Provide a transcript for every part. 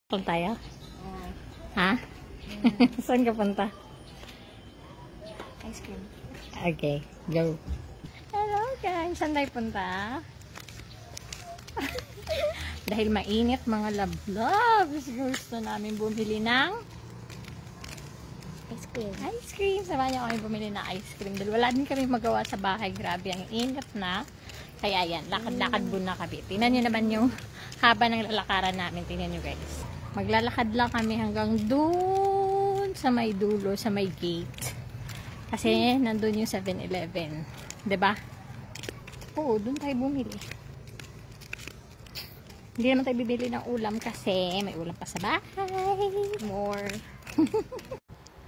Punta tayo? Ha? Saan ka punta? Ice cream. Okay, go. Hello guys, saan tayo punta? Dahil mainit mga love-loves, gusto namin bumili ng Ice cream. ice cream. Samahan niyo kami bumili ng ice cream. Dahil wala din kami magawa sa bahay. Grabe, ang init na. Kaya yan, lakad-lakad muna kami. Tingnan niyo naman yung haba ng lalakaran namin. Tingnan niyo guys. Maglalakad lang kami hanggang doon sa may dulo, sa may gate. Kasi nandun yung 7-Eleven. 'Di ba? Oo, doon tayo bumili. Hindi naman tayo bibili ng ulam kasi may ulam pa sa bahay. More.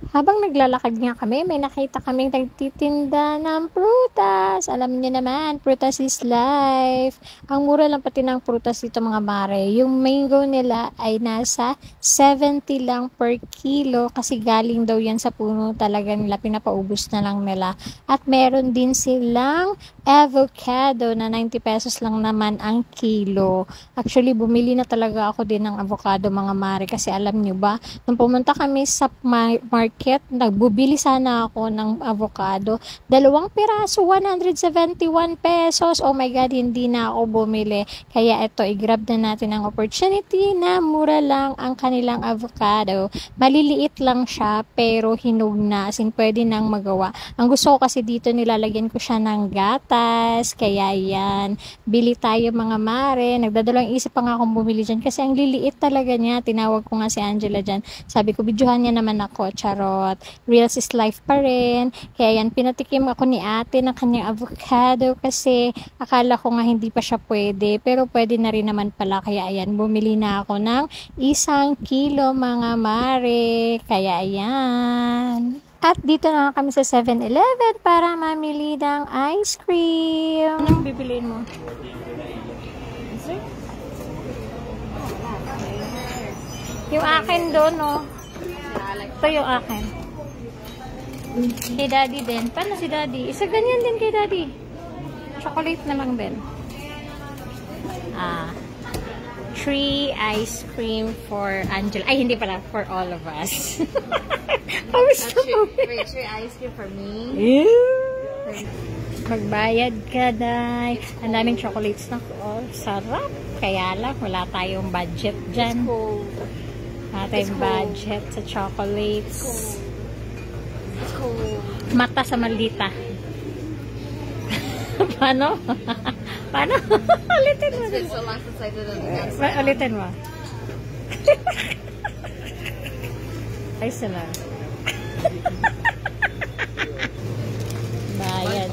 Habang naglalakad nga kami, may nakita kaming nagtitinda ng prutas. Alam niyo naman, prutas is life. Ang mura lang pati ng prutas dito mga mare. Yung mango nila ay nasa 70 lang per kilo kasi galing daw yan sa puno talaga nila. Pinapaubos na lang nila. At meron din silang avocado na 90 pesos lang naman ang kilo. Actually, bumili na talaga ako din ng avocado mga mare kasi alam niyo ba, nung pumunta kami sa market, nagbubili sana ako ng avocado. 2 piraso, 171 pesos. Oh my God, hindi na ako bumili. Kaya ito, i-grab na natin ang opportunity na mura lang ang kanilang avocado. Maliliit lang siya, pero hinog na. As in, pwede nang magawa. Ang gusto ko kasi dito, nilalagyan ko siya ng gatas. Kaya yan. Bili tayo mga mare. Nagdadalawang isip pa nga akong bumili dyan kasi ang liliit talaga niya. Tinawag ko nga si Angela dyan. Sabi ko, videohan niya naman ako. Charot. Real is life pa rin. Kaya yan, pinatikim ako ni ate ng kanyang avocado kasi akala ko nga hindi pa siya pwede. Pero pwede na rin naman pala. Kaya ayan, bumili na ako ng 1 kilo mga mare. Kaya ayan. At dito na kami sa 7-Eleven para mamili ng ice cream. Anong bibiliin mo? Yung akin doon, no? Ito yung akin. Kay daddy din. Paano si daddy? Isa ganyan din kay daddy. Chocolate na lang din. 3 ice cream for Angela. Ay, hindi pala. For all of us. Wait, 3 ice cream for me? Magbayad ka, day. Ang daming chocolates na. Oh, sarap. Kaya lang, wala tayong budget dyan. Wala tayong budget sa chocolates. Mata sa maldita. Paano? Paano? Ulitin mo. It's been so long since I did it. Ulitin mo. Ay, sila. Bayad.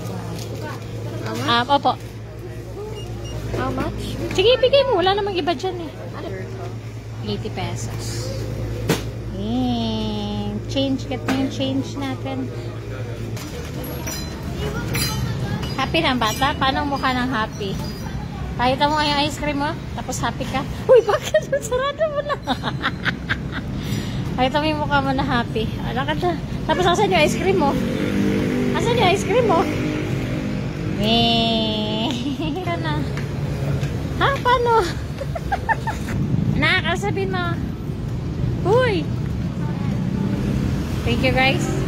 Opo. How much? Sige, bigay mo. Wala namang iba dyan eh. 80 pesos. Change. Get mo yung change natin. Happy na ang bata? Paano ang mukha ng happy? Pakita mo nga yung ice cream mo, tapos happy ka. Uy, bakit? Sarado mo na. Pakita mo yung mukha mo na happy. Alakad na. Tapos asan yung ice cream mo? Asan yung ice cream mo? Ka na. Ha? Paano? Nakakasabihin mo. Uy! Thank you guys.